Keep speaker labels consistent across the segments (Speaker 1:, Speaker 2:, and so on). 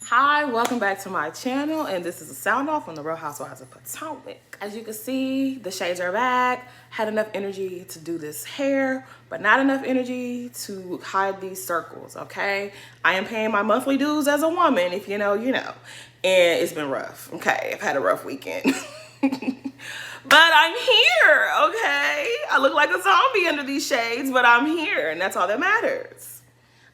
Speaker 1: Hi, welcome back to my channel, and this is a sound off on the Real Housewives of Potomac. As you can see, the shades are back. Had enough energy to do this hair, but not enough energy to hide these circles, okay? I am paying my monthly dues as a woman. If you know, you know. And it's been rough, okay? I've had a rough weekend. But I'm here, okay? I look like a zombie under these shades, but I'm here, and that's all that matters.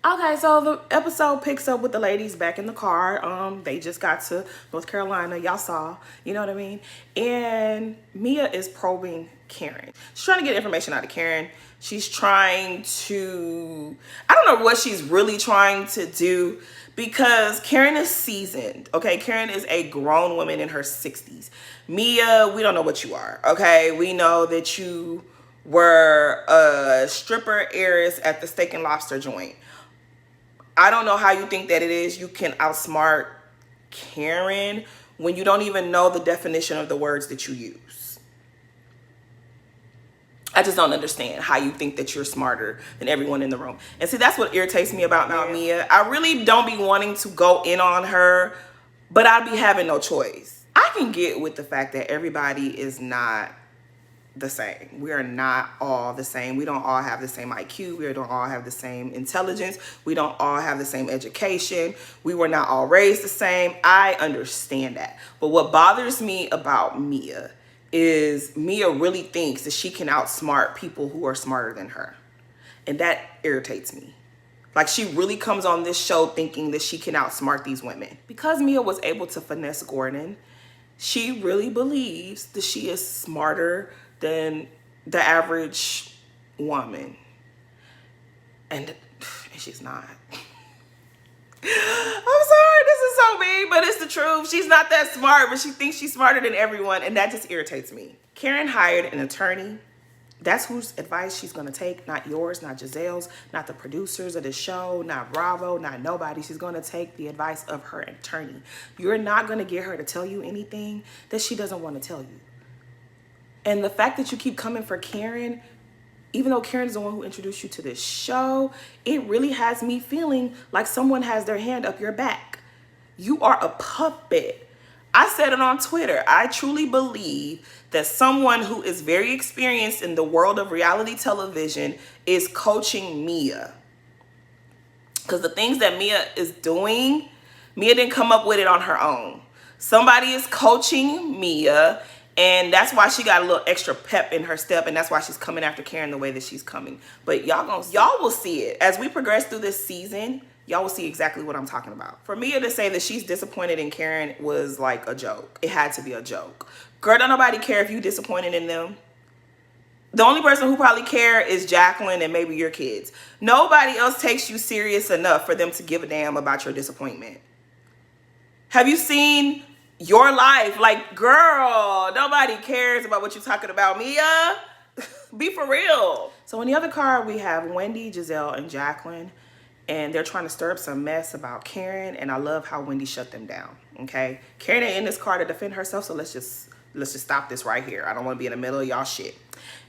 Speaker 1: Okay, so the episode picks up with the ladies back in the car. They just got to North Carolina. Y'all saw, you know what I mean? And Mia is probing Karen. She's trying to get information out of Karen. She's trying to, I don't know what she's really trying to do because Karen is seasoned, okay? Karen is a grown woman in her 60s. Mia, we don't know what you are, okay? We know that you were a stripper heiress at the steak and lobster joint. I don't know how you think that it is you can outsmart Karen when you don't even know the definition of the words that you use. I just don't understand how you think that you're smarter than everyone in the room. And see, that's what irritates me about Mia. I really don't be wanting to go in on her, but I'd be having no choice. I can get with the fact that everybody is not the same. We are not all the same. We don't all have the same IQ. We don't all have the same intelligence. We don't all have the same education. We were not all raised the same. I understand that. But what bothers me about Mia is Mia really thinks that she can outsmart people who are smarter than her. And that irritates me. Like, she really comes on this show thinking that she can outsmart these women. Because Mia was able to finesse Gordon, she really believes that she is smarter than the average woman. And she's not. I'm sorry, this is so mean, but it's the truth. She's not that smart, but she thinks she's smarter than everyone, and that just irritates me. Karen hired an attorney. That's whose advice she's gonna take, not yours, not Giselle's, not the producers of the show, not Bravo, not nobody. She's gonna take the advice of her attorney. You're not gonna get her to tell you anything that she doesn't wanna tell you. And the fact that you keep coming for Karen, even though Karen's the one who introduced you to this show, it really has me feeling like someone has their hand up your back. You are a puppet. I said it on Twitter. I truly believe that someone who is very experienced in the world of reality television is coaching Mia. Because the things that Mia is doing, Mia didn't come up with it on her own. Somebody is coaching Mia, and that's why she got a little extra pep in her step, and that's why she's coming after Karen the way that she's coming. But y'all will see it. As we progress through this season, y'all will see exactly what I'm talking about. For Mia to say that she's disappointed in Karen was like a joke. It had to be a joke. Girl, don't nobody care if you disappointed in them. The only person who probably care is Jacqueline and maybe your kids. Nobody else takes you serious enough for them to give a damn about your disappointment. Have you seen your life? Like, girl, nobody cares about what you're talking about, Mia. Be for real. So in the other car, we have Wendy, Giselle, and Jacqueline. And they're trying to stir up some mess about Karen. And I love how Wendy shut them down, okay? Karen ain't in this car to defend herself, so let's just stop this right here. I don't want to be in the middle of y'all shit.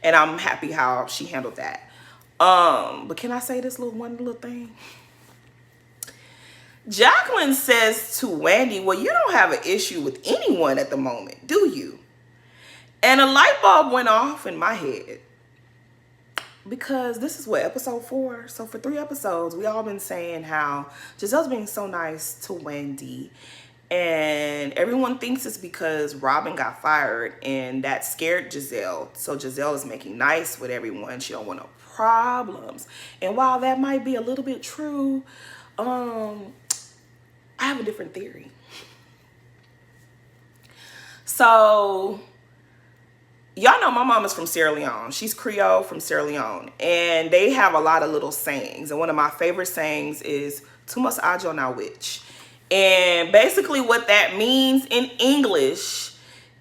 Speaker 1: And I'm happy how she handled that. But can I say this one little thing? Jacqueline says to Wendy, well, you don't have an issue with anyone at the moment, do you? And a light bulb went off in my head. Because this is what, episode 4? So for 3 episodes, we all been saying how Giselle's being so nice to Wendy. And everyone thinks it's because Robin got fired and that scared Giselle. So Giselle is making nice with everyone. She don't want no problems. And while that might be a little bit true, I have a different theory. So y'all know my mom is from Sierra Leone. She's Creole from Sierra Leone. And they have a lot of little sayings. And one of my favorite sayings is, "Tumas ajo na witch." And basically what that means in English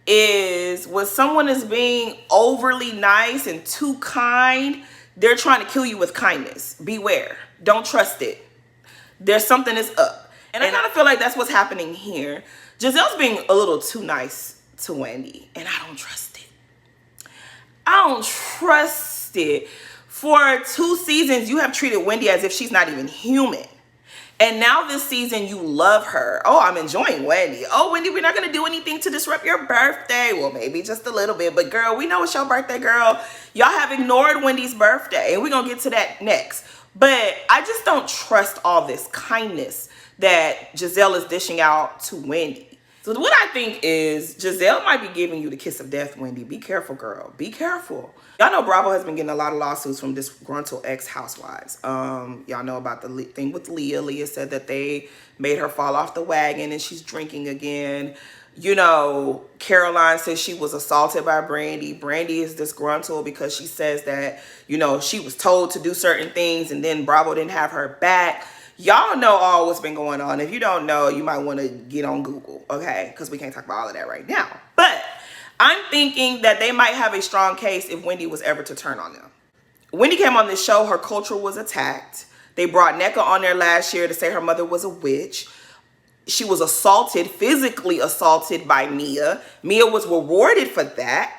Speaker 1: is when someone is being overly nice and too kind, they're trying to kill you with kindness. Beware. Don't trust it. There's something that's up. And I kind of feel like that's what's happening here. Giselle's being a little too nice to Wendy, and I don't trust it. I don't trust it. For 2 seasons, you have treated Wendy as if she's not even human. And now this season, you love her. Oh, I'm enjoying Wendy. Oh, Wendy, we're not going to do anything to disrupt your birthday. Well, maybe just a little bit. But girl, we know it's your birthday, girl. Y'all have ignored Wendy's birthday. And we're going to get to that next. But I just don't trust all this kindness that Giselle is dishing out to Wendy. So what I think is Giselle might be giving you the kiss of death, Wendy. Be careful, girl. Be careful. Y'all know Bravo has been getting a lot of lawsuits from disgruntled ex-housewives. Y'all know about the thing with Leah. Leah said that they made her fall off the wagon and she's drinking again. You know, Caroline says she was assaulted by Brandy. Brandy is disgruntled because she says that, you know, she was told to do certain things and then Bravo didn't have her back. Y'all know all what's been going on. If you don't know, you might want to get on Google, okay? Because we can't talk about all of that right now. But I'm thinking that they might have a strong case if Wendy was ever to turn on them. Wendy came on this show, her culture was attacked. They brought Nneka on there last year to say her mother was a witch. She was assaulted, physically assaulted by Mia. Mia was rewarded for that.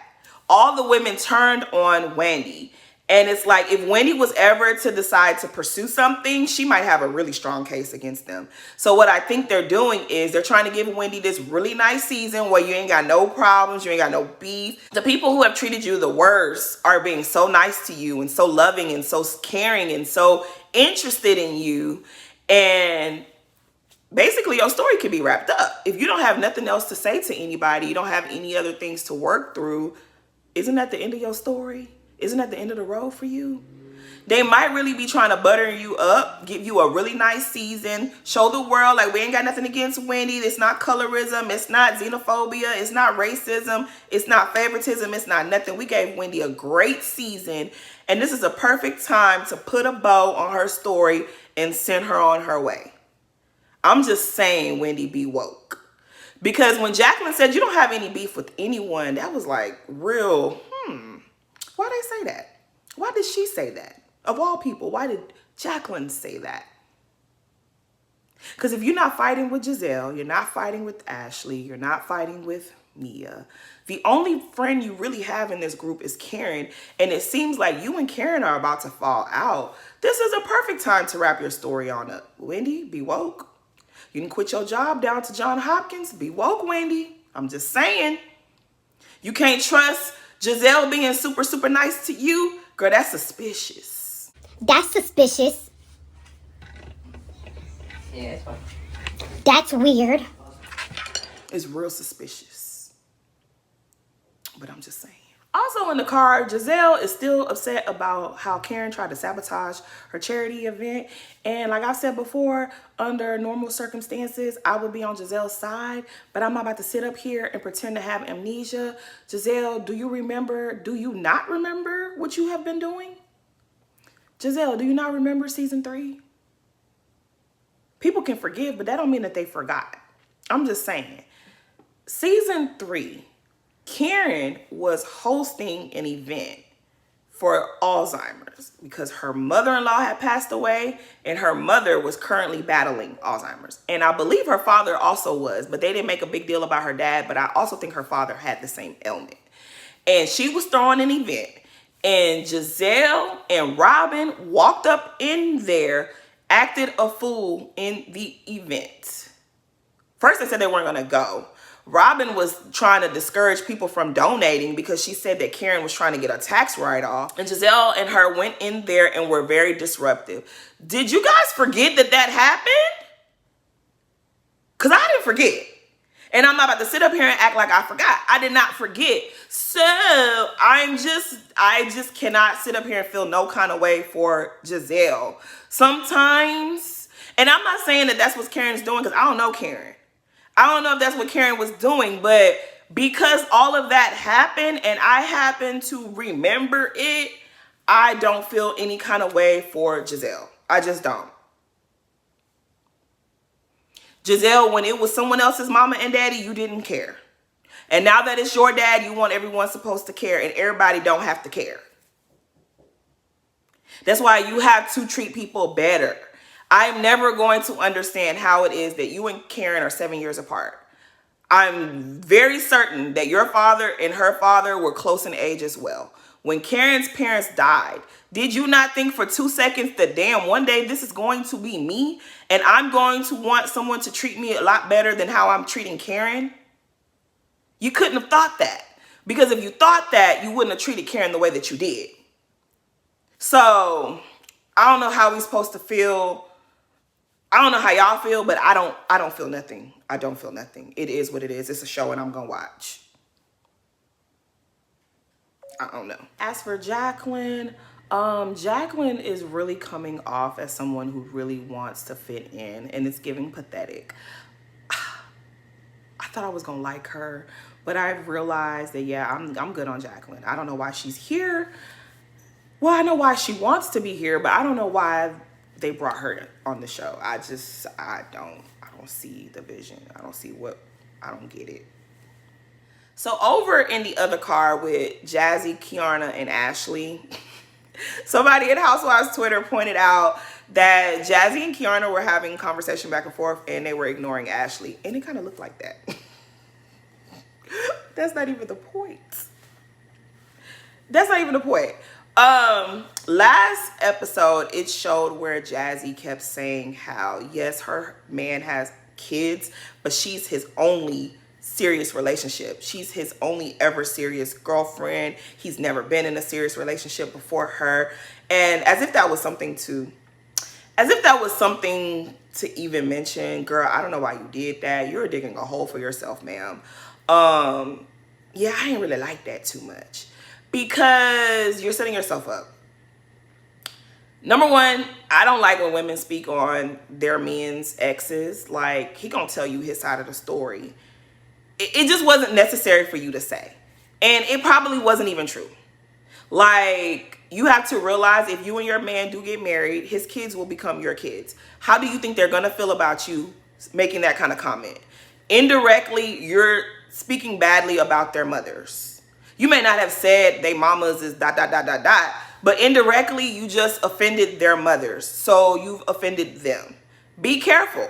Speaker 1: All the women turned on Wendy. And it's like, if Wendy was ever to decide to pursue something, she might have a really strong case against them. So what I think they're doing is they're trying to give Wendy this really nice season where you ain't got no problems, you ain't got no beef. The people who have treated you the worst are being so nice to you and so loving and so caring and so interested in you. And basically your story can be wrapped up. If you don't have nothing else to say to anybody, you don't have any other things to work through, isn't that the end of your story? Isn't that the end of the road for you? They might really be trying to butter you up, give you a really nice season, show the world like we ain't got nothing against Wendy. It's not colorism. It's not xenophobia. It's not racism. It's not favoritism. It's not nothing. We gave Wendy a great season. And this is a perfect time to put a bow on her story and send her on her way. I'm just saying, Wendy, be woke. Because when Jacqueline said you don't have any beef with anyone, that was like real, why they say that? Why did she say that? Of all people, why did Jacqueline say that? Because if you're not fighting with Giselle, you're not fighting with Ashley, you're not fighting with Mia. The only friend you really have in this group is Karen. And it seems like you and Karen are about to fall out. This is a perfect time to wrap your story on up. Wendy, be woke. You can quit your job down to Johns Hopkins. Be woke, Wendy. I'm just saying. You can't trust Giselle being super, super nice to you. Girl, that's suspicious.
Speaker 2: That's suspicious.
Speaker 3: Yeah, it's fine.
Speaker 2: That's weird.
Speaker 1: It's real suspicious. But I'm just saying. Also in the car, Giselle is still upset about how Karen tried to sabotage her charity event. And like I've said before, under normal circumstances, I would be on Giselle's side. But I'm not about to sit up here and pretend to have amnesia. Giselle, do you not remember what you have been doing? Giselle, do you not remember season 3? People can forgive, but that don't mean that they forgot. I'm just saying. Season 3. Karen was hosting an event for Alzheimer's because her mother-in-law had passed away and her mother was currently battling Alzheimer's. And I believe her father also was, but they didn't make a big deal about her dad. But I also think her father had the same ailment. And she was throwing an event. And Giselle and Robin walked up in there, acted a fool in the event. First they said they weren't going to go. Robin was trying to discourage people from donating because she said that Karen was trying to get a tax write-off. And Giselle and her went in there and were very disruptive. Did you guys forget that happened? Because I didn't forget. And I'm not about to sit up here and act like I forgot. I did not forget. So I just cannot sit up here and feel no kind of way for Giselle. Sometimes, and I'm not saying that that's what Karen's doing because I don't know Karen. I don't know if that's what Karen was doing, but because all of that happened and I happen to remember it, I don't feel any kind of way for Giselle. I just don't. Giselle, when it was someone else's mama and daddy, you didn't care. And now that it's your dad, you want everyone supposed to care, and everybody don't have to care. That's why you have to treat people better. I'm never going to understand how it is that you and Karen are 7 years apart. I'm very certain that your father and her father were close in age as well. When Karen's parents died, did you not think for 2 seconds that, damn, one day this is going to be me and I'm going to want someone to treat me a lot better than how I'm treating Karen? You couldn't have thought that, because if you thought that, you wouldn't have treated Karen the way that you did. So I don't know how we're supposed to feel. I don't know how y'all feel, but I don't feel nothing. I don't feel nothing. It is what it is. It's a show and I'm gonna watch. I don't know. As for Jacqueline, Jacqueline is really coming off as someone who really wants to fit in, and it's giving pathetic. I thought I was gonna like her, but I realized that, yeah, I'm good on Jacqueline. I don't know why she's here. Well, I know why she wants to be here, but I don't know why they brought her on the show. I don't see the vision. I don't get it. So over in the other car with Jazzy, Kiana, and Ashley, somebody at Housewives Twitter pointed out that Jazzy and Kiana were having conversation back and forth and they were ignoring Ashley. And it kind of looked like that. That's not even the point. That's not even the point. Last episode, it showed where Jazzy kept saying how, yes, her man has kids, but she's his only serious relationship. She's his only ever serious girlfriend. He's never been in a serious relationship before her. And as if that was something to even mention. Girl, I don't know why you did that. You're digging a hole for yourself, ma'am. Yeah, I didn't really like that too much, because you're setting yourself up. Number one, I don't like when women speak on their men's exes. Like, he gonna tell you his side of the story. It just wasn't necessary for you to say. And it probably wasn't even true. Like, you have to realize, if you and your man do get married, his kids will become your kids. How do you think they're gonna feel about you making that kind of comment? Indirectly, you're speaking badly about their mothers. You may not have said they mamas is ... but indirectly, you just offended their mothers. So you've offended them. Be careful,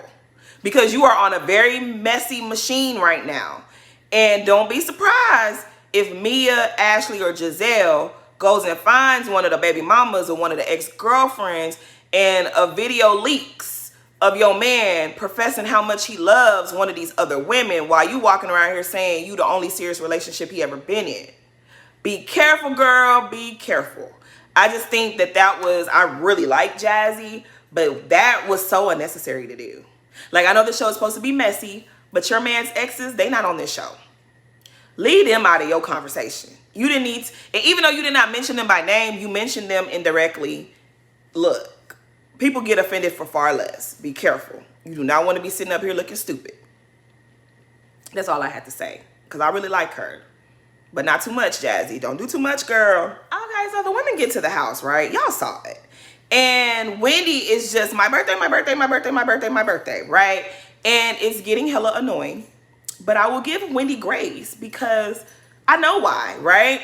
Speaker 1: because you are on a very messy machine right now. And don't be surprised if Mia, Ashley, or Giselle goes and finds one of the baby mamas or one of the ex-girlfriends, and a video leaks of your man professing how much he loves one of these other women, while you walking around here saying you the only serious relationship he ever been in. Be careful, girl. Be careful. I just think I really like Jazzy, but that was so unnecessary to do. Like, I know the show is supposed to be messy, but your man's exes, they not on this show. Leave them out of your conversation. You didn't need to, and even though you did not mention them by name, you mentioned them indirectly. Look, people get offended for far less. Be careful. You do not want to be sitting up here looking stupid. That's all I had to say, because I really like her. But not too much, Jazzy. Don't do too much, girl. Okay, so the women get to the house, right? Y'all saw it. And Wendy is just, my birthday, right? And it's getting hella annoying. But I will give Wendy grace, because I know why, right?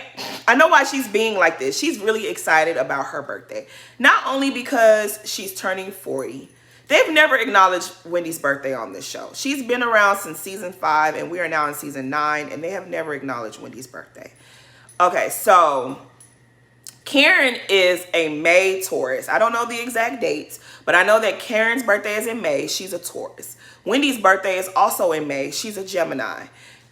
Speaker 1: I know why she's being like this. She's really excited about her birthday. Not only because she's turning 40. They've never acknowledged Wendy's birthday on this show. She's been around since season 5, and we are now in season 9, and they have never acknowledged Wendy's birthday. Okay, so Karen is a May Taurus. I don't know the exact dates, but I know that Karen's birthday is in May. She's a Taurus. Wendy's birthday is also in May. She's a Gemini.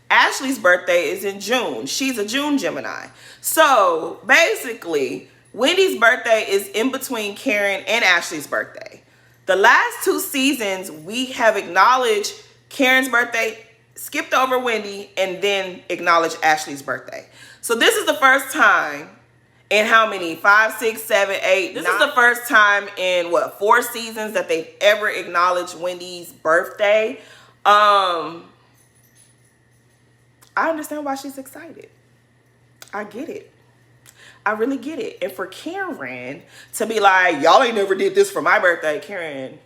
Speaker 1: Ashley's birthday is in June. She's a June Gemini. So basically, Wendy's birthday is in between Karen and Ashley's birthday. The last 2 seasons, we have acknowledged Karen's birthday, skipped over Wendy, and then acknowledged Ashley's birthday. So this is the first time in how many? 5, 6, 7, 8. This is the first time in 4 seasons that they've ever acknowledged Wendy's birthday. I understand why she's excited. I get it. I really get it. And for Karen to be like, y'all ain't never did this for my birthday. Karen,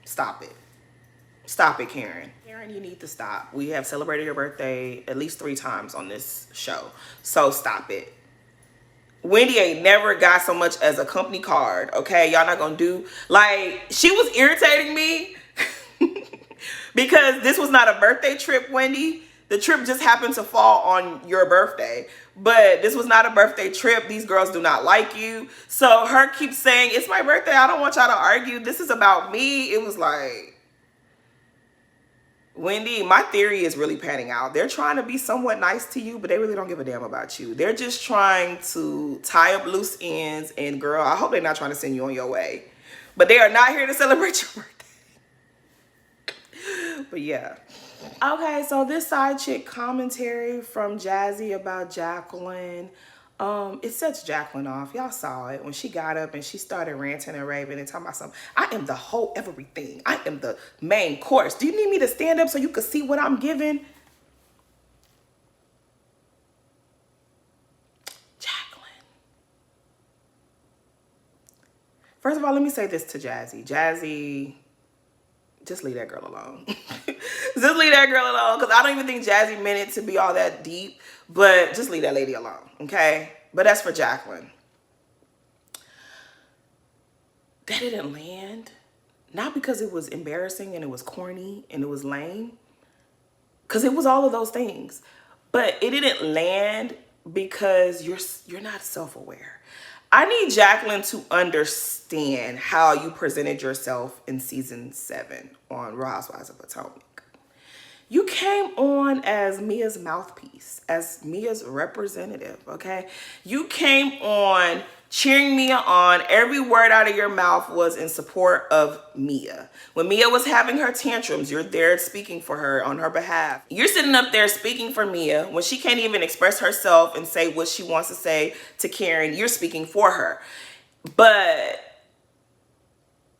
Speaker 1: stop it. Stop it, Karen. Karen, you need to stop. We have celebrated your birthday at least 3 times on this show. So stop it. Wendy ain't never got so much as a company card, okay? Y'all not gonna do, like, she was irritating me because this was not a birthday trip, Wendy. The trip just happened to fall on your birthday. but this was not a birthday trip. These girls do not like you. So her keeps saying, it's my birthday. I don't want y'all to argue. This is about me. It was like, Wendy, my theory is really panning out. They're trying to be somewhat nice to you, but they really don't give a damn about you. They're just trying to tie up loose ends. And girl, I hope they're not trying to send you on your way. But they are not here to celebrate your birthday. But yeah. Okay, so this side chick commentary from Jazzy about Jacqueline. It sets Jacqueline off. Y'all saw it when she got up and she started ranting and raving and talking about something. I am the whole everything. I am the main course. Do you need me to stand up so you can see what I'm giving? Jacqueline. First of all, let me say this to Jazzy. Jazzy, just leave that girl alone. Just leave that girl alone, because I don't even think Jazzy meant it to be all that deep, but just leave that lady alone, okay? But that's for Jacqueline. That didn't land, not because it was embarrassing and it was corny and it was lame, because it was all of those things, but it didn't land because you're not self-aware. I need Jacqueline to understand how you presented yourself in season 7 on Real Housewives of Potomac. You came on as Mia's mouthpiece, as Mia's representative, okay? You came on cheering Mia on. Every word out of your mouth was in support of Mia. When Mia was having her tantrums, you're there speaking for her on her behalf. You're sitting up there speaking for Mia when she can't even express herself and say what she wants to say to Karen. You're speaking for her. But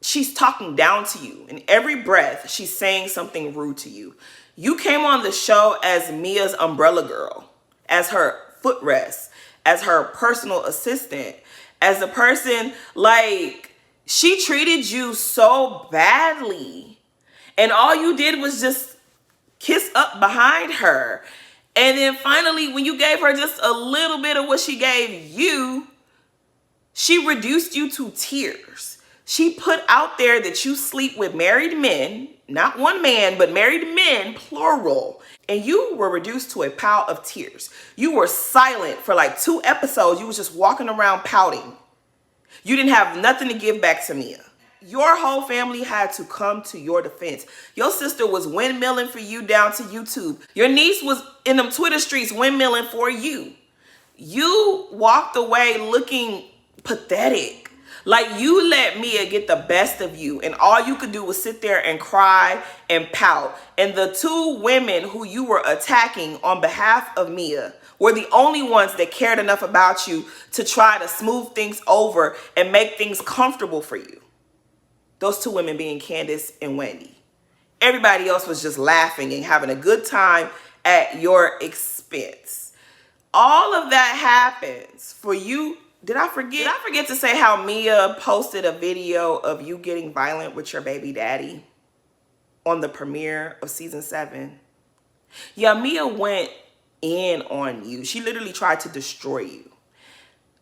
Speaker 1: she's talking down to you. In every breath, she's saying something rude to you. You came on the show as Mia's umbrella girl, as her footrest, as her personal assistant, as a person, like, she treated you so badly. And all you did was just kiss up behind her. And then finally, when you gave her just a little bit of what she gave you, she reduced you to tears. She put out there that you sleep with married men, not one man, but married men, plural. And you were reduced to a pile of tears. You were silent for like 2 episodes. You was just walking around pouting. You didn't have nothing to give back to Mia. Your whole family had to come to your defense. Your sister was windmilling for you down to YouTube. Your niece was in them Twitter streets windmilling for you. You walked away looking pathetic. Like, you let Mia get the best of you, and all you could do was sit there and cry and pout. And the 2 women who you were attacking on behalf of Mia were the only ones that cared enough about you to try to smooth things over and make things comfortable for you. Those 2 women being Candace and Wendy. Everybody else was just laughing and having a good time at your expense. All of that happens for you. Did I forget to say how Mia posted a video of you getting violent with your baby daddy on the premiere of season 7? Yeah, Mia went in on you. She literally tried to destroy you.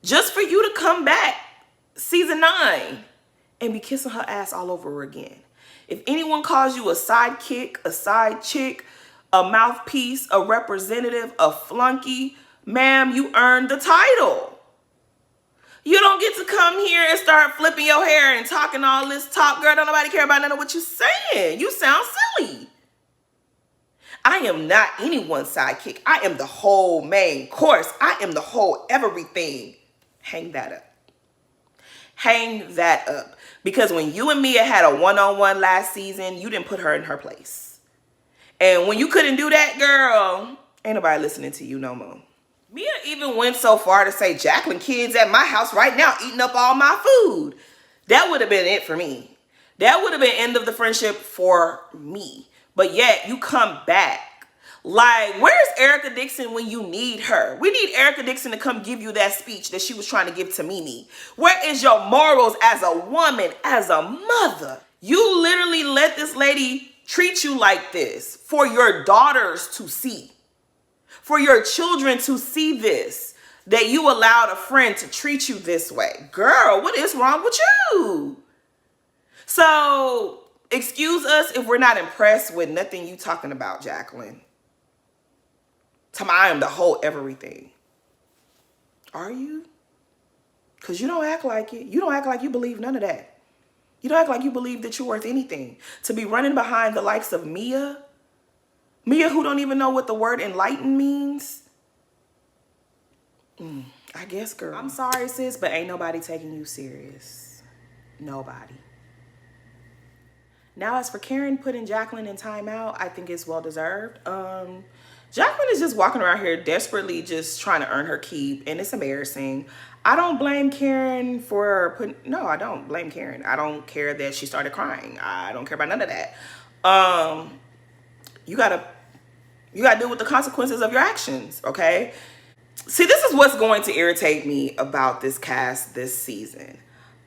Speaker 1: Just for you to come back season 9 and be kissing her ass all over again. If anyone calls you a sidekick, a side chick, a mouthpiece, a representative, a flunky, ma'am, you earned the title. You don't get to come here and start flipping your hair and talking all this talk. Girl, don't nobody care about none of what you're saying. You sound silly. I am not anyone's sidekick. I am the whole main course. I am the whole everything. Hang that up. Hang that up. Because when you and Mia had a one-on-one last season, you didn't put her in her place. And when you couldn't do that, girl, ain't nobody listening to you no more. Mia even went so far to say, Jacqueline kids at my house right now eating up all my food. That would have been it for me. That would have been end of the friendship for me. But yet you come back. Like, where's Erica Dixon when you need her? We need Erica Dixon to come give you that speech that she was trying to give to Mimi. Where is your morals as a woman, as a mother? You literally let this lady treat you like this for your daughters to see. For your children to see this, that you allowed a friend to treat you this way. Girl, what is wrong with you? So, excuse us if we're not impressed with nothing you talking about, Jacqueline. I am the whole everything. Are you? Because you don't act like it. You don't act like you believe none of that. You don't act like you believe that you're worth anything. To be running behind the likes of Mia who don't even know what the word enlighten means. I guess, girl. I'm sorry, sis, but ain't nobody taking you serious. Nobody. Now, as for Karen putting Jacqueline in timeout, I think it's well deserved. Jacqueline is just walking around here desperately just trying to earn her keep, and it's embarrassing. I don't blame Karen for putting, no, I don't blame Karen. I don't care that she started crying. I don't care about none of that. You gotta deal with the consequences of your actions, okay? See, this is what's going to irritate me about this cast this season.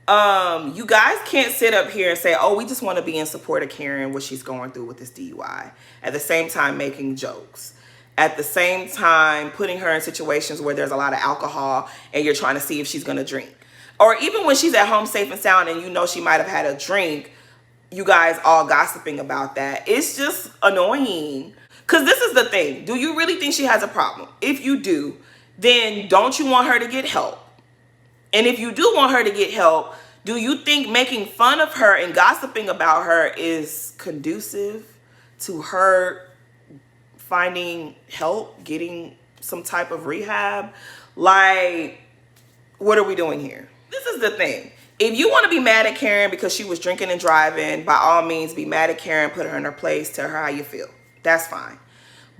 Speaker 1: You guys can't sit up here and say, oh, we just want to be in support of Karen, what she's going through with this DUI. At the same time, making jokes. At the same time, putting her in situations where there's a lot of alcohol and you're trying to see if she's going to drink. Or even when she's at home safe and sound and you know she might have had a drink, you guys all gossiping about that. It's just annoying. Because this is the thing. Do you really think she has a problem? If you do, then don't you want her to get help? And if you do want her to get help, do you think making fun of her and gossiping about her is conducive to her finding help, getting some type of rehab? Like, what are we doing here? This is the thing. If you want to be mad at Karen because she was drinking and driving, by all means, be mad at Karen, put her in her place, tell her how you feel. That's fine.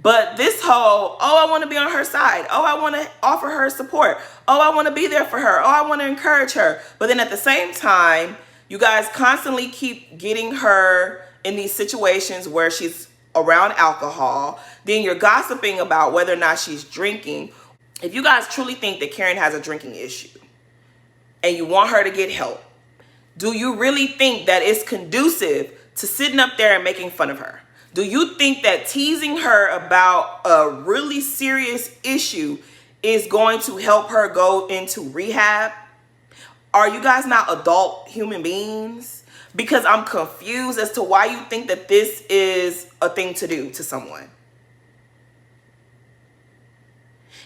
Speaker 1: But this whole, oh, I want to be on her side. Oh, I want to offer her support. Oh, I want to be there for her. Oh, I want to encourage her. But then at the same time, you guys constantly keep getting her in these situations where she's around alcohol. Then you're gossiping about whether or not she's drinking. If you guys truly think that Karen has a drinking issue and you want her to get help, do you really think that it's conducive to sitting up there and making fun of her? Do you think that teasing her about a really serious issue is going to help her go into rehab? Are you guys not adult human beings? Because I'm confused as to why you think that this is a thing to do to someone.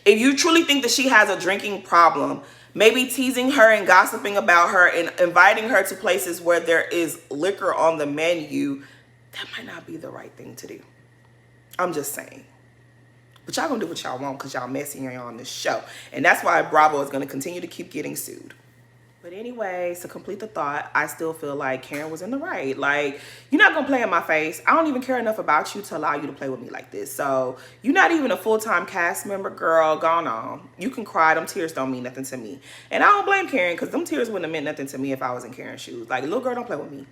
Speaker 1: If you truly think that she has a drinking problem, maybe teasing her and gossiping about her and inviting her to places where there is liquor on the menu, that might not be the right thing to do. I'm just saying. But y'all gonna do what y'all want because y'all messy and y'all on this show. And that's why Bravo is gonna continue to keep getting sued. But anyways, to complete the thought, I still feel like Karen was in the right. Like, you're not gonna play in my face. I don't even care enough about you to allow you to play with me like this. So you're not even a full-time cast member, girl. Gone on. You can cry. Them tears don't mean nothing to me. And I don't blame Karen because them tears wouldn't have meant nothing to me if I was in Karen's shoes. Like, little girl, don't play with me.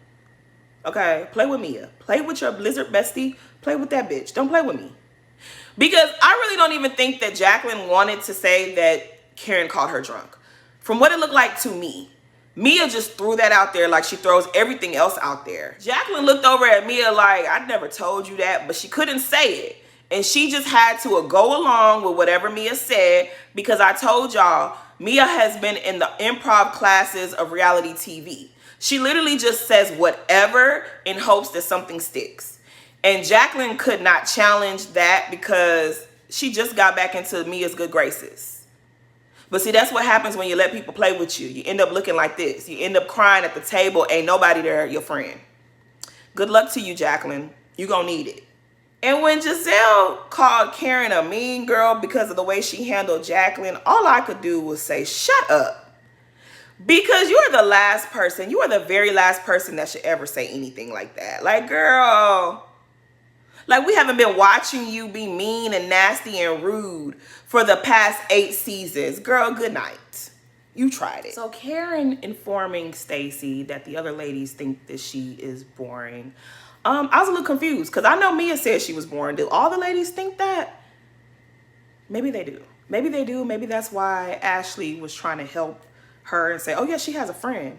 Speaker 1: Okay, play with Mia. Play with your Blizzard bestie. Play with that bitch. Don't play with me. Because I really don't even think that Jacqueline wanted to say that Karen called her drunk. From what it looked like to me, Mia just threw that out there like she throws everything else out there. Jacqueline looked over at Mia like, I never told you that, but she couldn't say it. And she just had to go along with whatever Mia said because I told y'all, Mia has been in the improv classes of reality TV. She literally just says whatever in hopes that something sticks. And Jacqueline could not challenge that because she just got back into Mia's good graces. But see, that's what happens when you let people play with you. You end up looking like this. You end up crying at the table. Ain't nobody there, your friend. Good luck to you, Jacqueline. You gonna need it. And when Giselle called Karen a mean girl because of the way she handled Jacqueline, all I could do was say, shut up. Because you are the last person, you are the very last person that should ever say anything like that. Like, girl, like we haven't been watching you be mean and nasty and rude for the past 8 seasons. Girl, good night. You tried it. So Karen informing Stacey that the other ladies think that she is boring. I was a little confused because I know Mia said she was boring. Do all the ladies think that? Maybe they do. Maybe they do. Maybe that's why Ashley was trying to help her and say, oh yeah, she has a friend.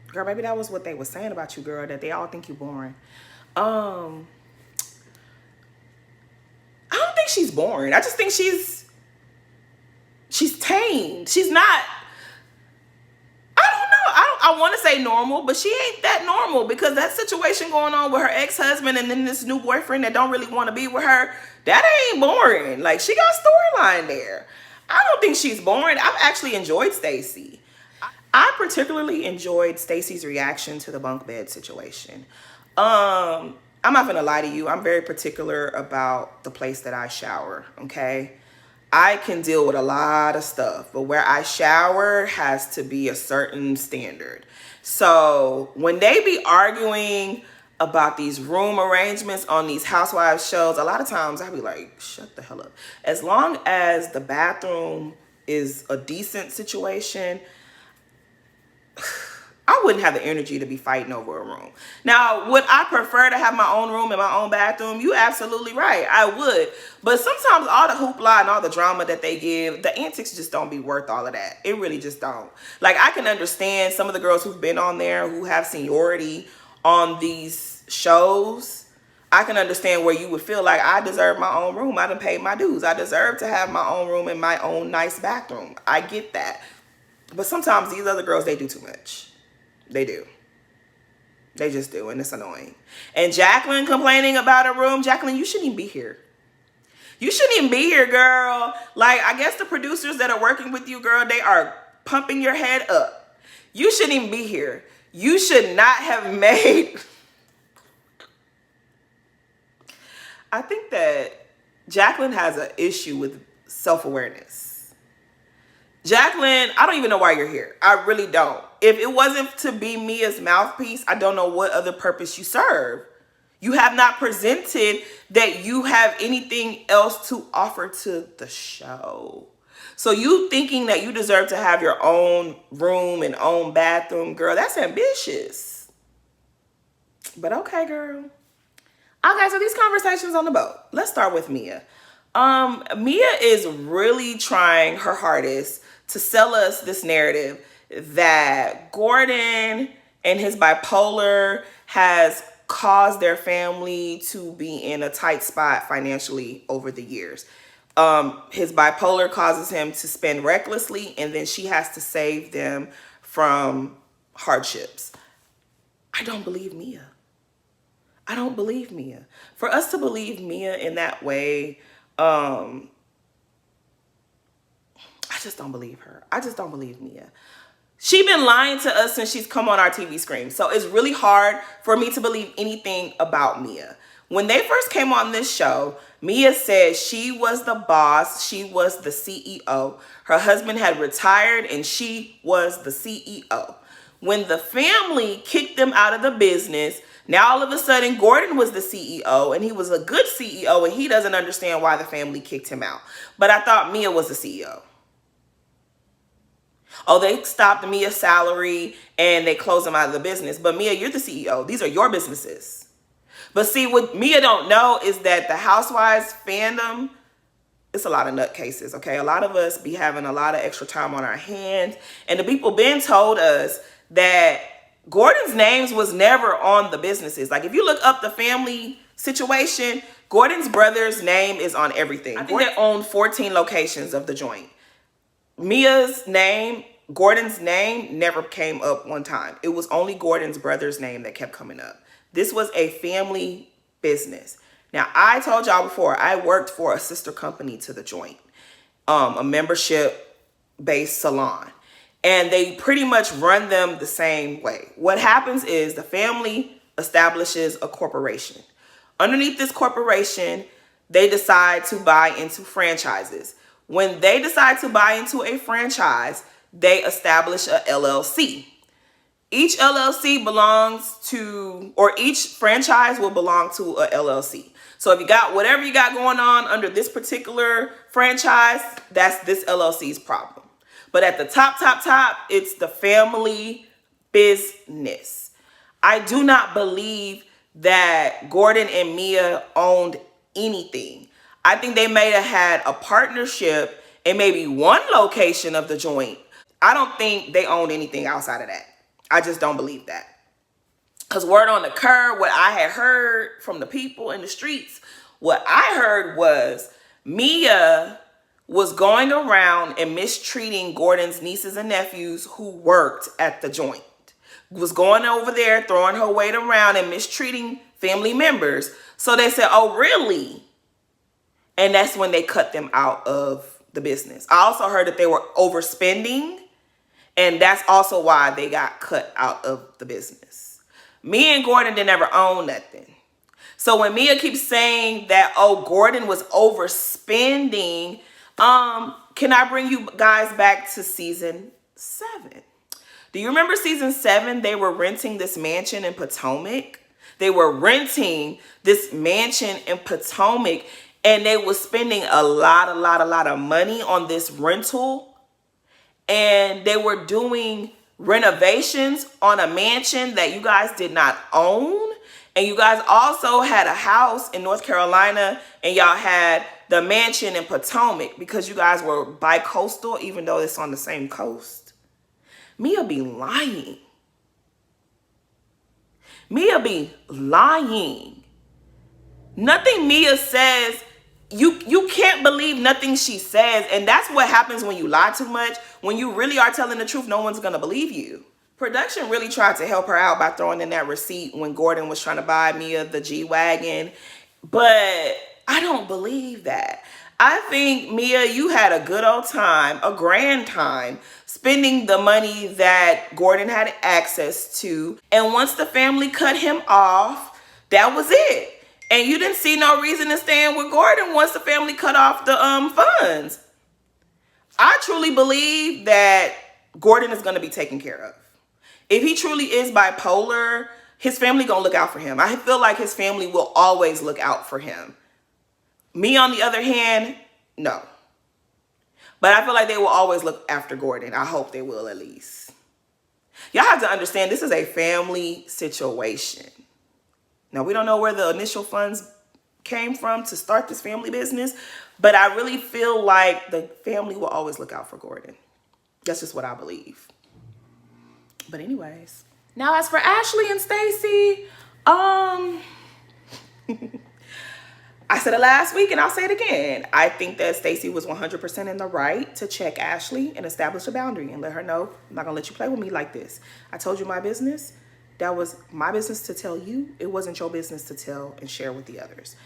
Speaker 1: Girl, maybe that was what they were saying about you, girl, that they all think you boring. I don't think she's boring. I just think she's tamed. She's not, I don't know. I want to say normal, but she ain't that normal because that situation going on with her ex-husband and then this new boyfriend that don't really want to be with her, that ain't boring. Like, she got storyline there. I don't think she's boring. I've actually enjoyed Stacey. I particularly enjoyed Stacey's reaction to the bunk bed situation. I'm not gonna lie to you. I'm very particular about the place that I shower, okay? I can deal with a lot of stuff, but where I shower has to be a certain standard. So when they be arguing about these room arrangements on these housewives shows, a lot of times I be like, shut the hell up. As long as the bathroom is a decent situation, I wouldn't have the energy to be fighting over a room. Now, would I prefer to have my own room and my own bathroom? You absolutely right. I would. But sometimes all the hoopla and all the drama that they give, the antics just don't be worth all of that. It really just don't. Like, I can understand some of the girls who've been on there who have seniority on these shows. I can understand where you would feel like I deserve my own room. I done paid my dues. I deserve to have my own room and my own nice bathroom. I get that. But sometimes these other girls, they do too much. They do. They just do, and it's annoying. And Jacqueline complaining about a room. Jacqueline, you shouldn't even be here. You shouldn't even be here, girl. Like, I guess the producers that are working with you, girl, they are pumping your head up. You shouldn't even be here. You should not have made... I think that Jacqueline has an issue with self-awareness. Jacqueline, I don't even know why you're here. I really don't. If it wasn't to be Mia's mouthpiece, I don't know what other purpose you serve. You have not presented that you have anything else to offer to the show. So you thinking that you deserve to have your own room and own bathroom, girl, that's ambitious. But okay, girl. Okay, so these conversations on the boat. Let's start with Mia. Mia is really trying her hardest to sell us this narrative that Gordon and his bipolar has caused their family to be in a tight spot financially over the years. His bipolar causes him to spend recklessly, and then she has to save them from hardships. I don't believe Mia. I don't believe Mia. For us to believe Mia in that way, I just don't believe her. I just don't believe Mia. She's been lying to us since she's come on our TV screen. So it's really hard for me to believe anything about Mia. When they first came on this show, Mia said she was the boss. She was the CEO. Her husband had retired and she was the CEO. When the family kicked them out of the business, now all of a sudden Gordon was the CEO and he was a good CEO and he doesn't understand why the family kicked him out. But I thought Mia was the CEO. Oh, they stopped Mia's salary and they closed him out of the business. But Mia, you're the CEO. These are your businesses. But see, what Mia don't know is that the Housewives fandom, it's a lot of nutcases, okay? A lot of us be having a lot of extra time on our hands. And the people been told us that Gordon's names was never on the businesses. Like, if you look up the family situation, Gordon's brother's name is on everything. I think they own 14 locations of the joint. Mia's name, Gordon's name never came up one time. It was only Gordon's brother's name that kept coming up. This was a family business. Now, I told y'all before, I worked for a sister company to the joint, a membership-based salon. And they pretty much run them the same way. What happens is the family establishes a corporation. Underneath this corporation, they decide to buy into franchises. When they decide to buy into a franchise, they establish a LLC. Each LLC belongs to, or each franchise will belong to a LLC. So if you got whatever you got going on under this particular franchise, that's this LLC's problem. But at the top, it's the family business. I do not believe that Gordon and Mia owned anything. I think they may have had a partnership in maybe one location of the joint. I don't think they owned anything outside of that. I just don't believe that. Because word on the curb, what I had heard from the people in the streets, what I heard was Mia was going around and mistreating Gordon's nieces and nephews who worked at the joint. Was going over there, throwing her weight around and mistreating family members. So they said, oh, really? And that's when they cut them out of the business. I also heard that they were overspending, and that's also why they got cut out of the business. Mia and Gordon didn't ever own nothing. So when Mia keeps saying that, oh, Gordon was overspending, can I bring you guys back to season 7? Do you remember season 7? They were renting this mansion in Potomac. They were renting this mansion in Potomac, and they were spending a lot of money on this rental. And they were doing renovations on a mansion that you guys did not own. And you guys also had a house in North Carolina, and y'all had the mansion in Potomac because you guys were bi-coastal, even though it's on the same coast. Mia be lying. Mia be lying. Nothing Mia says, you can't believe nothing she says. And that's what happens when you lie too much. When you really are telling the truth, no one's going to believe you. Production really tried to help her out by throwing in that receipt when Gordon was trying to buy Mia the G-Wagon. But I don't believe that. I think, Mia, you had a good old time, a grand time, spending the money that Gordon had access to. And once the family cut him off, that was it. And you didn't see no reason to stand with Gordon once the family cut off the funds. I truly believe that Gordon is going to be taken care of. If he truly is bipolar, his family gonna look out for him. I feel like his family will always look out for him. Me, on the other hand, no. But I feel like they will always look after Gordon. I hope they will, at least. Y'all have to understand, this is a family situation. Now, we don't know where the initial funds came from to start this family business, but I really feel like the family will always look out for Gordon. That's just what I believe. But anyways, now as for Ashley and Stacey, I said it last week and I'll say it again. I think that Stacey was 100% in the right to check Ashley and establish a boundary and let her know, I'm not gonna let you play with me like this. I told you my business. That was my business to tell you. It wasn't your business to tell and share with the others.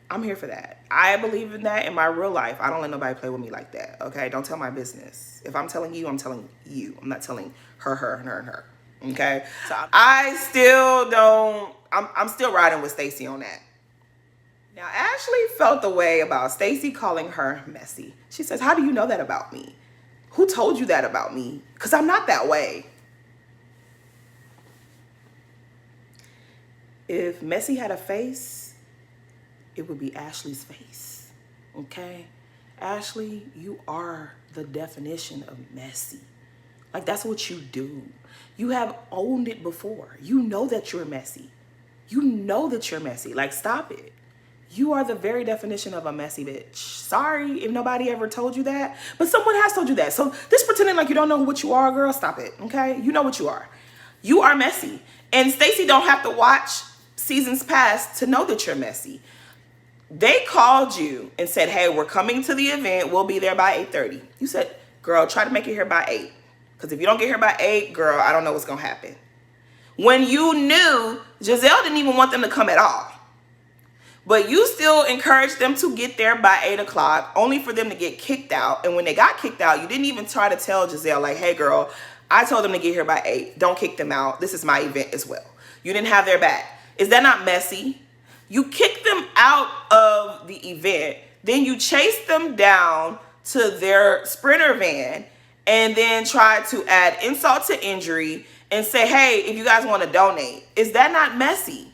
Speaker 1: I'm here for that. I believe in that in my real life. I don't let nobody play with me like that, okay? Don't tell my business. If I'm telling you, I'm telling you. I'm not telling her, and her, okay? So I still don't, I'm still riding with Stacey on that. Now, Ashley felt the way about Stacey calling her messy. She says, how do you know that about me? Who told you that about me? Because I'm not that way. If Messy had a face, it would be Ashley's face, okay? Ashley, you are the definition of messy. Like, that's what you do. You have owned it before. You know that you're messy. You know that you're messy. Like, stop it. You are the very definition of a messy bitch. Sorry if nobody ever told you that, but someone has told you that. So this pretending like you don't know what you are, girl, stop it, okay? You know what you are. You are messy. And Stacey don't have to watch seasons past to know that you're messy. They called you and said, hey, we're coming to the event. We'll be there by 8:30. You said, girl, try to make it here by 8. Because if you don't get here by 8, girl, I don't know what's going to happen. When you knew Giselle didn't even want them to come at all. But you still encouraged them to get there by 8 o'clock, only for them to get kicked out. And when they got kicked out, you didn't even try to tell Giselle, like, hey, girl, I told them to get here by 8. Don't kick them out. This is my event as well. You didn't have their back. Is that not messy? You kicked them out of the event, then you chased them down to their Sprinter van and then tried to add insult to injury and say, hey, if you guys want to donate. Is that not messy?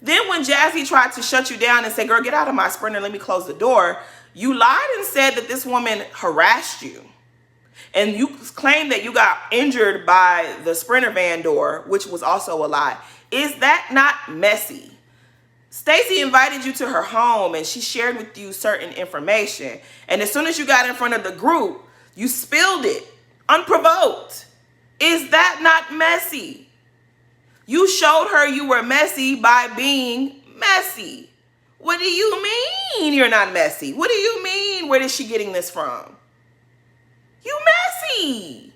Speaker 1: Then when Jazzy tried to shut you down and say, girl, get out of my Sprinter, let me close the door, you lied and said that this woman harassed you. And you claimed that you got injured by the Sprinter van door, which was also a lie. Is that not messy? Stacey invited you to her home and she shared with you certain information. And as soon as you got in front of the group, you spilled it unprovoked. Is that not messy? You showed her you were messy by being messy. What do you mean you're not messy? What do you mean? Where is she getting this from? You messy.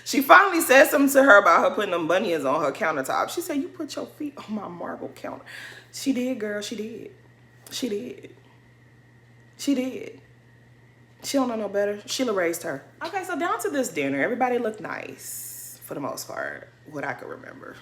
Speaker 1: She finally said something to her about her putting them bunions on her countertop. She said, you put your feet on my marble counter. She did, girl. She did. She did. She did. She don't know no better. Sheila raised her. Okay, so down to this dinner. Everybody looked nice for the most part, what I could remember.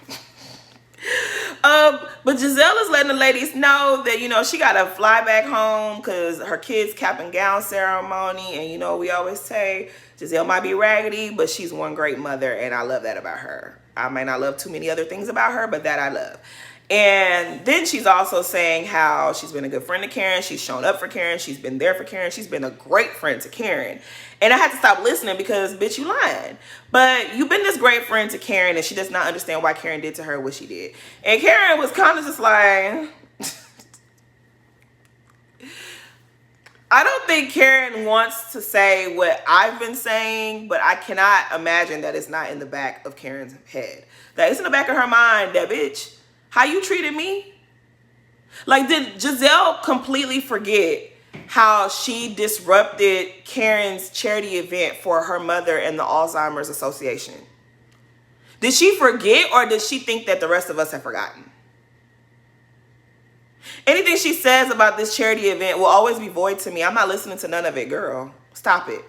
Speaker 1: But Giselle is letting the ladies know that, you know, she got to fly back home because her kids' cap and gown ceremony. And, you know, we always say Giselle might be raggedy, but she's one great mother. And I love that about her. I might not love too many other things about her, but that I love. And then she's also saying how she's been a good friend to Karen. She's shown up for Karen. She's been there for Karen. She's been a great friend to Karen. And I had to stop listening because, bitch, you lying. But you've been this great friend to Karen, and she does not understand why Karen did to her what she did. And Karen was kind of just like... I don't think Karen wants to say what I've been saying, but I cannot imagine that it's not in the back of Karen's head. That it's in the back of her mind that, bitch... How you treated me? Like, did Giselle completely forget how she disrupted Karen's charity event for her mother and the Alzheimer's Association? Did she forget, or did she think that the rest of us have forgotten? Anything she says about this charity event will always be void to me. I'm not listening to none of it, girl. Stop it.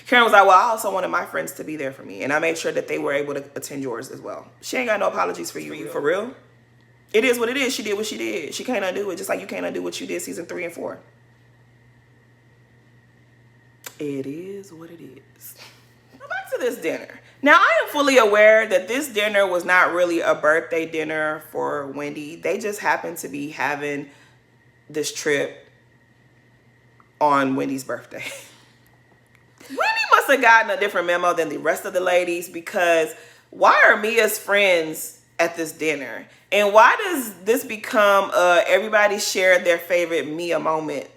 Speaker 1: Karen was like, well, I also wanted my friends to be there for me. And I made sure that they were able to attend yours as well. She ain't got no apologies for you. For real? It is what it is. She did what she did. She can't undo it. Just like you can't undo what you did season 3 and 4. It is what it is. Now back to this dinner. Now, I am fully aware that this dinner was not really a birthday dinner for Wendy. They just happened to be having this trip on Wendy's birthday. Wendy must have gotten a different memo than the rest of the ladies, because why are Mia's friends at this dinner? And why does this become everybody shared their favorite Mia moment?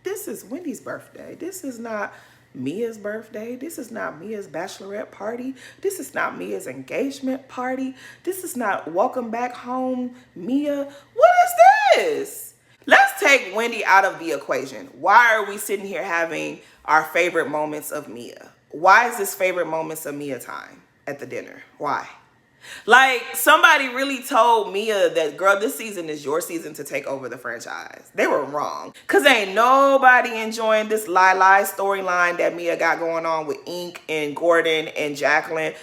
Speaker 1: This is Wendy's birthday. This is not Mia's birthday. This is not Mia's bachelorette party. This is not Mia's engagement party. This is not welcome back home Mia. What is this? Let's take Wendy out of the equation. Why are we sitting here having our favorite moments of Mia? Why is this favorite moments of Mia time at the dinner? Why? Like, somebody really told Mia that, girl, this season is your season to take over the franchise. They were wrong. Because ain't nobody enjoying this lie storyline that Mia got going on with Ink and Gordon and Jacqueline.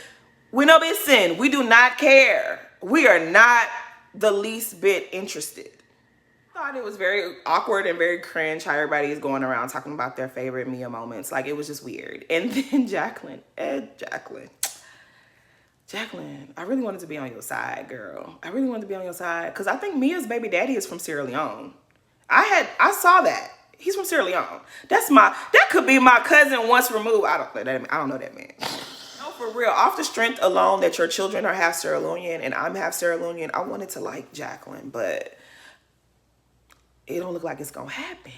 Speaker 1: We know this sin. We do not care. We are not the least bit interested. I thought it was very awkward and very cringe how everybody is going around talking about their favorite Mia moments. Like, it was just weird. And then Jacqueline, I really wanted to be on your side, girl. I really wanted to be on your side because I think Mia's baby daddy is from Sierra Leone. I saw that. He's from Sierra Leone. That could be my cousin once removed. I don't know that man. No, for real. Off the strength alone that your children are half Sierra Leonean and I'm half Sierra Leonean, I wanted to like Jacqueline, but it don't look like it's gonna happen.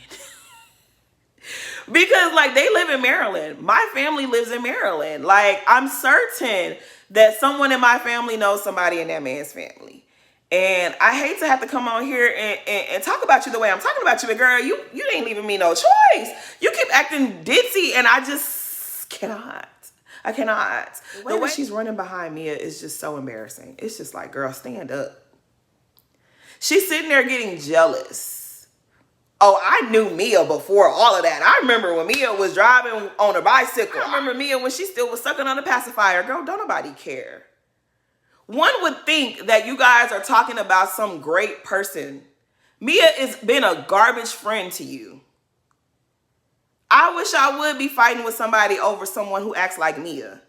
Speaker 1: Because, like, they live in Maryland. My family lives in Maryland. Like, I'm certain that someone in my family knows somebody in that man's family. And I hate to have to come on here and talk about you the way I'm talking about you, but girl, you ain't leaving me no choice. You keep acting ditzy, and I just cannot. I cannot. The way she's running behind Mia is just so embarrassing. It's just like, girl, stand up. She's sitting there getting jealous. Oh, I knew Mia before all of that. I remember when Mia was driving on a bicycle. I remember Mia when she still was sucking on a pacifier. Girl, don't nobody care. One would think that you guys are talking about some great person. Mia has been a garbage friend to you. I wish I would be fighting with somebody over someone who acts like Mia.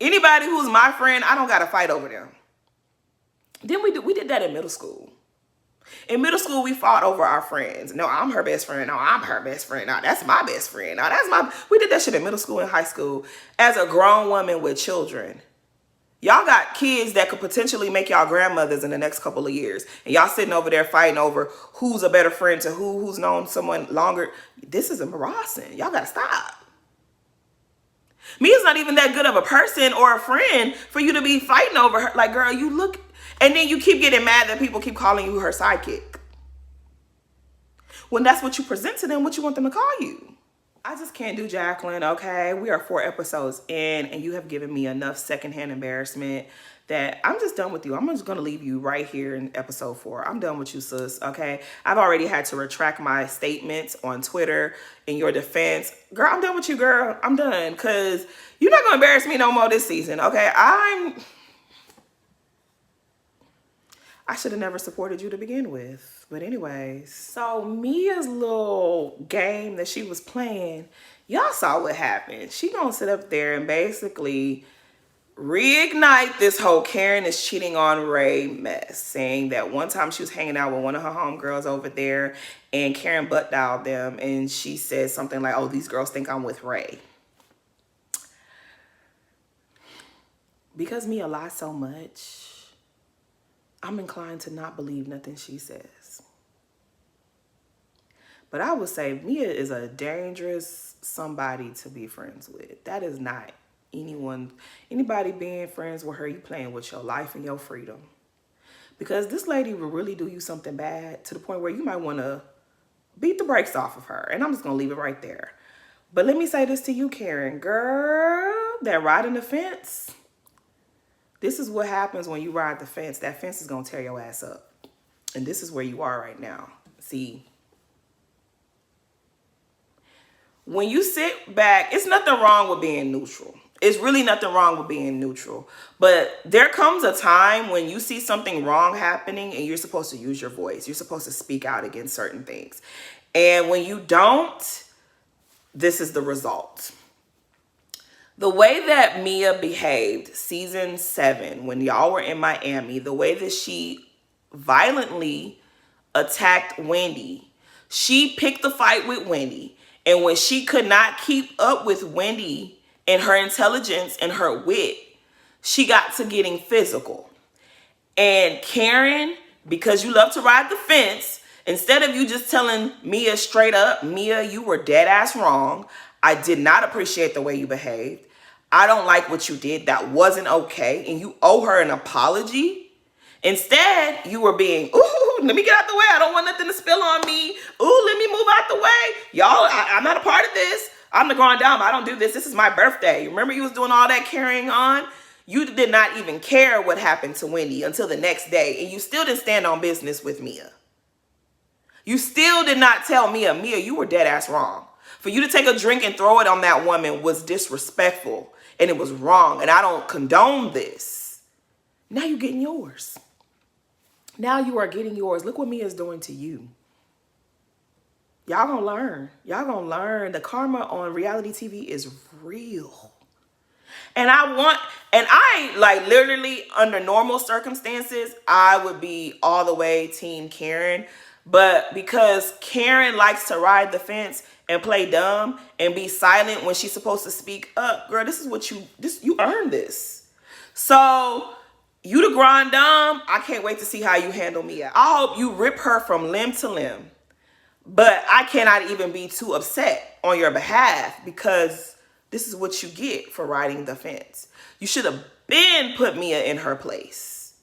Speaker 1: Anybody who's my friend, I don't got to fight over them. Then we did that in middle school. In middle school, we fought over our friends. No, I'm her best friend. No, I'm her best friend. No, that's my best friend. No, we did that shit in middle school and high school as a grown woman with children. Y'all got kids that could potentially make y'all grandmothers in the next couple of years. And y'all sitting over there fighting over who's a better friend to who's known someone longer. This is embarrassing. Y'all got to stop. Mia's not even that good of a person or a friend for you to be fighting over her. Like, girl, you look... And then you keep getting mad that people keep calling you her sidekick. When that's what you present to them, what you want them to call you. I just can't do Jacqueline, okay? We are 4 episodes in, and you have given me enough secondhand embarrassment that I'm just done with you. I'm just gonna leave you right here in episode 4. I'm done with you, sis, okay? I've already had to retract my statements on Twitter in your defense. Girl, I'm done with you, girl. I'm done, because you're not gonna embarrass me no more this season, okay? I should have never supported you to begin with. But anyways, so Mia's little game that she was playing, y'all saw what happened. She gonna sit up there and basically reignite this whole Karen is cheating on Ray mess, saying that one time she was hanging out with one of her homegirls over there and Karen butt dialed them and she said something like, oh, these girls think I'm with Ray. Because Mia lies so much, I'm inclined to not believe nothing she says. But I would say Mia is a dangerous somebody to be friends with. That is not anybody being friends with her, you playing with your life and your freedom. Because this lady will really do you something bad to the point where you might want to beat the brakes off of her. And I'm just going to leave it right there. But let me say this to you, Karen. Girl, that riding the fence, this is what happens when you ride the fence. That fence is going to tear your ass up. And this is where you are right now. See, when you sit back, it's nothing wrong with being neutral. It's really nothing wrong with being neutral. But there comes a time when you see something wrong happening and you're supposed to use your voice. You're supposed to speak out against certain things. And when you don't, this is the result. The way that Mia behaved season 7, when y'all were in Miami, the way that she violently attacked Wendy, she picked the fight with Wendy. And when she could not keep up with Wendy and her intelligence and her wit, she got to getting physical. And Karen, because you love to ride the fence, instead of you just telling Mia straight up, Mia, you were dead ass wrong. I did not appreciate the way you behaved. I don't like what you did. That wasn't okay. And you owe her an apology. Instead, you were being, ooh, let me get out the way. I don't want nothing to spill on me. Ooh, let me move out the way. Y'all, I'm not a part of this. I'm the grand dame. I don't do this. This is my birthday. Remember you was doing all that carrying on? You did not even care what happened to Wendy until the next day. And you still didn't stand on business with Mia. You still did not tell Mia, you were dead ass wrong. For you to take a drink and throw it on that woman was disrespectful. And it was wrong. And I don't condone this. Now you're getting yours. Now you are getting yours. Look what Mia's doing to you. Y'all gonna learn. Y'all gonna learn. The karma on reality TV is real. And I like literally under normal circumstances, I would be all the way team Karen. But because Karen likes to ride the fence and play dumb and be silent when she's supposed to speak up, girl, this is what you earned this. So you the grand dame, I can't wait to see how you handle Mia. I hope you rip her from limb to limb. But I cannot even be too upset on your behalf because this is what you get for riding the fence. You should have been put Mia in her place.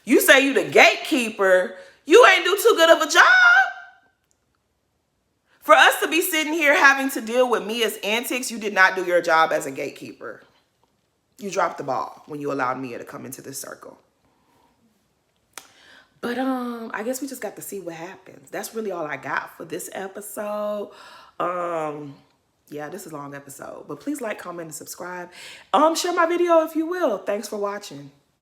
Speaker 1: You say you the gatekeeper, you ain't do too good of a job. For us to be sitting here having to deal with Mia's antics, you did not do your job as a gatekeeper. You dropped the ball when you allowed Mia to come into this circle. But I guess we just got to see what happens. That's really all I got for this episode. Yeah, this is a long episode. But please like, comment, and subscribe. Share my video if you will. Thanks for watching.